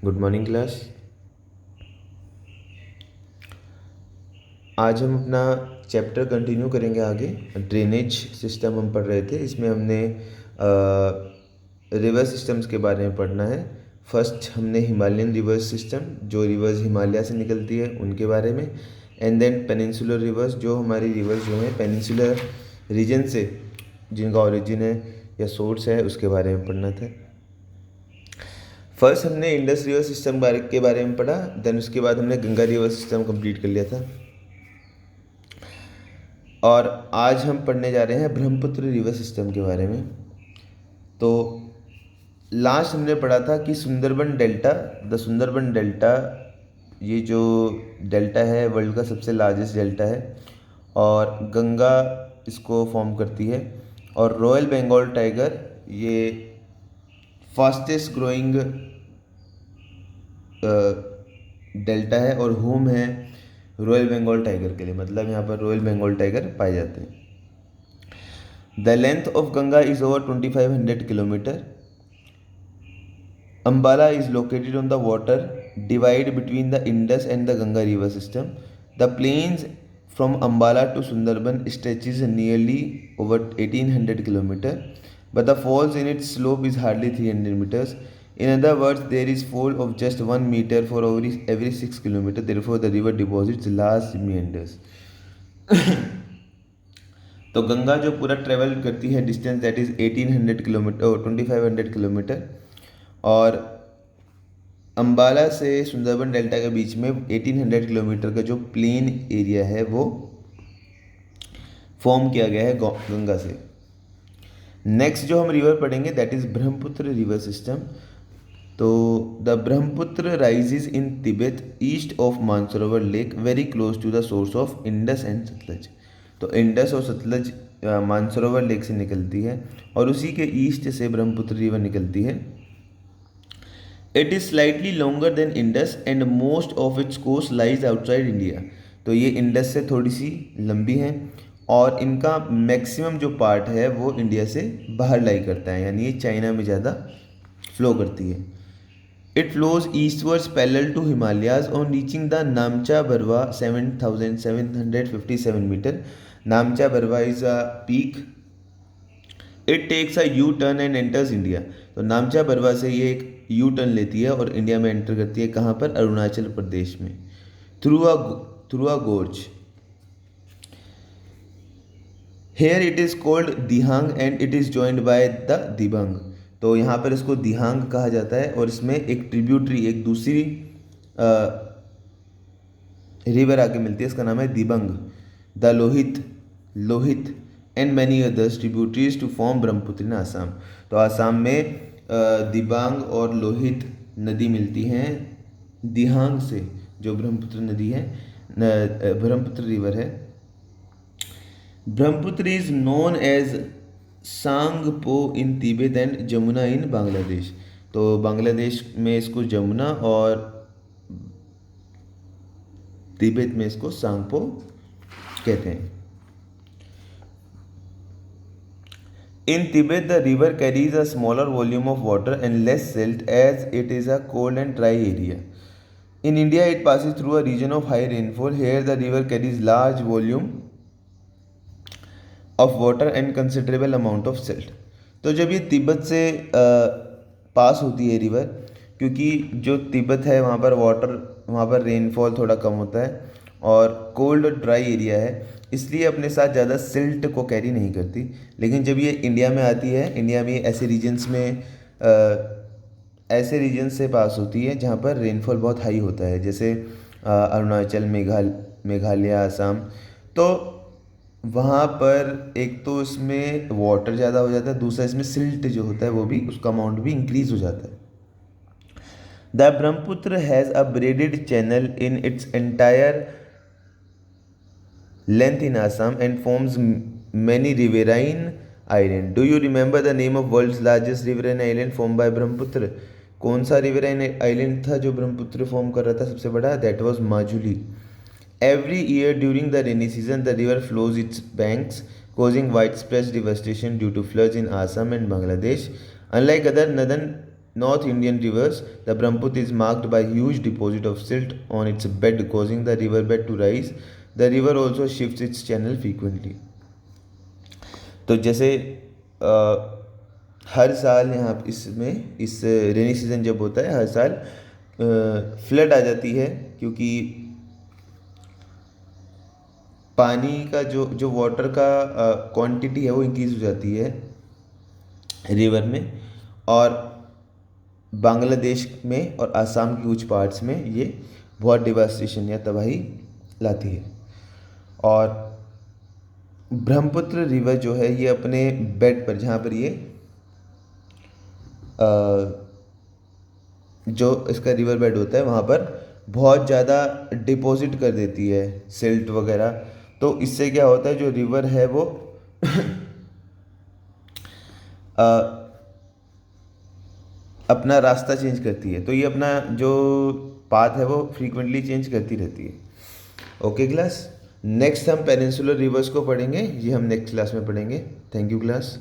Good morning class. आज हम अपना चैप्टर कंटिन्यू करेंगे आगे। ड्रेनेज सिस्टम हम पढ़ रहे थे, इसमें हमने रिवर सिस्टम्स के बारे में पढ़ना है। फर्स्ट हमने हिमालयन रिवर सिस्टम, जो रिवर्स हिमालय से निकलती है उनके बारे में, एंड देन पेनिनसुलर रिवर्स, जो हमारी रिवर्स जो है पेनिनसुलर रीजन से जिनका ओरिजिन है या सोर्स है उसके बारे में पढ़ना था। फर्स्ट हमने इंडस रिवर सिस्टम के बारे में पढ़ा, देन उसके बाद हमने गंगा रिवर सिस्टम कंप्लीट कर लिया था। और आज हम पढ़ने जा रहे हैं ब्रह्मपुत्र रिवर सिस्टम के बारे में। तो लास्ट हमने पढ़ा था कि Sundarban delta, the Sundarban delta, ये जो डेल्टा है वर्ल्ड का सबसे लार्जेस्ट डेल्टा है और गंगा इसको फॉर्म करती है। और रॉयल बंगाल टाइगर ये फास्टेस्ट ग्रोइंग डेल्टा है और होम है रॉयल बंगाल टाइगर के लिए, मतलब यहाँ पर रॉयल बंगाल टाइगर पाए जाते हैं। The length of Ganga is over 2500 kilometre. Ambala is located on the water divide between the Indus and the Ganga river system. The plains from Ambala to Sundarban stretches nearly over 1800 kilometre, but the falls in its slope is hardly 300 meters. In other words, there is fall of just 1 meter for every 6 kilometers. Therefore, the river deposits large meanders. तो गंगा जो पूरा travel करती है distance that is 1800 kilometre और 2500 kilometre, और अम्बाला से Sundarban delta के बीच में 1800 किलोमीटर का जो प्लेन एरिया है वो फॉर्म किया गया है गंगा से। नेक्स्ट जो हम रिवर पढ़ेंगे that is Brahmaputra river system. तो the Brahmaputra rises in Tibet east of Mansarovar lake very close to the source of Indus and Sutlej. तो इंडस और सतलज मानसरोवर लेक से निकलती है और उसी के ईस्ट से ब्रह्मपुत्र रिवर निकलती है। It is slightly longer than Indus and most of its coast lies outside India. तो ये इंडस से थोड़ी सी लंबी है और इनका मैक्सिमम जो पार्ट है वो इंडिया से बाहर लाई करता है, यानी ये चाइना में ज़्यादा फ्लो करती है। It flows eastwards parallel to Himalayas on reaching the Namcha Barwa 7757 metre. Namcha Barwa is a peak. It takes a U turn and enters India. तो नामचा बरवा से ये एक यू टर्न लेती है और इंडिया में एंटर करती है। कहाँ पर? अरुणाचल प्रदेश में, through a gorge. Here it is called Dihang and it is joined by the Dibang. तो यहाँ पर इसको दिहांग कहा जाता है और इसमें एक ट्रिब्यूटरी, एक दूसरी रिवर आके मिलती है, इसका नाम है Dibang, the Lohit and many others tributaries to form Brahmaputra in Assam. तो आसाम में दिबांग और लोहित नदी मिलती हैं दिहांग से, जो ब्रह्मपुत्र नदी है, ब्रह्मपुत्र रिवर है। Brahmaputra is known as Tsangpo in Tibet and Jamuna in Bangladesh. तो बांग्लादेश में इसको जमुना और तिब्बत में इसको सांगपो कहते हैं। In Tibet the river carries a smaller volume of water and less silt as it is a cold and dry area. In India, it passes through a region of high rainfall. Here, the river carries large volume of water and considerable amount of silt. तो जब ये तिब्बत से पास होती है river, क्योंकि जो तिब्बत है वहाँ पर रेनफॉल थोड़ा कम होता है और कोल्ड और ड्राई एरिया है, इसलिए अपने साथ ज़्यादा सिल्ट को कैरी नहीं करती। लेकिन जब ये इंडिया में आती है, इंडिया में ऐसे रीजन्स में ऐसे रीजन से पास होती है जहाँ पर रेनफॉल बहुत हाई होता है, जैसे अरुणाचल, मेघालय, आसाम। तो वहाँ पर एक तो इसमें वाटर ज़्यादा हो जाता है, दूसरा इसमें सिल्ट जो होता है वो भी, उसका अमाउंट भी इंक्रीज हो जाता है। The Brahmaputra has a braided channel in its entire length in Assam and forms many riverine island. Do you remember the name of world's largest riverine island formed by Brahmaputra? कौन सा riverine island था जो Brahmaputra form कर रहा था सबसे बड़ा? That was Majuli. Every year during the rainy season, the river flows its banks, causing widespread devastation due to floods in Assam and Bangladesh. Unlike other North Indian rivers, the Brahmaputra is marked by huge deposit of silt on its bed, causing the riverbed to rise. The river also shifts its channel frequently. तो जैसे हर साल यहाँ इसमें इस rainy season जब होता है हर साल फ्लड आ जाती है, क्योंकि पानी का जो वाटर का क्वांटिटी है वो इंक्रीज हो जाती है रिवर में, और बांग्लादेश में और आसाम के कुछ पार्ट्स में ये बहुत डिवास्टेशन या तबाही लाती है। और ब्रह्मपुत्र रिवर जो है ये अपने बेड पर, जहाँ पर ये जो इसका रिवर बेड होता है वहाँ पर बहुत ज़्यादा डिपॉजिट कर देती है सिल्ट वगैरह। तो इससे क्या होता है, जो रिवर है वो अपना रास्ता चेंज करती है। तो ये अपना जो पाथ है वो फ्रीक्वेंटली चेंज करती रहती है। ओके क्लास, नेक्स्ट हम पेनिनसुलर रिवर्स को पढ़ेंगे, ये हम नेक्स्ट क्लास में पढ़ेंगे। Thank you class.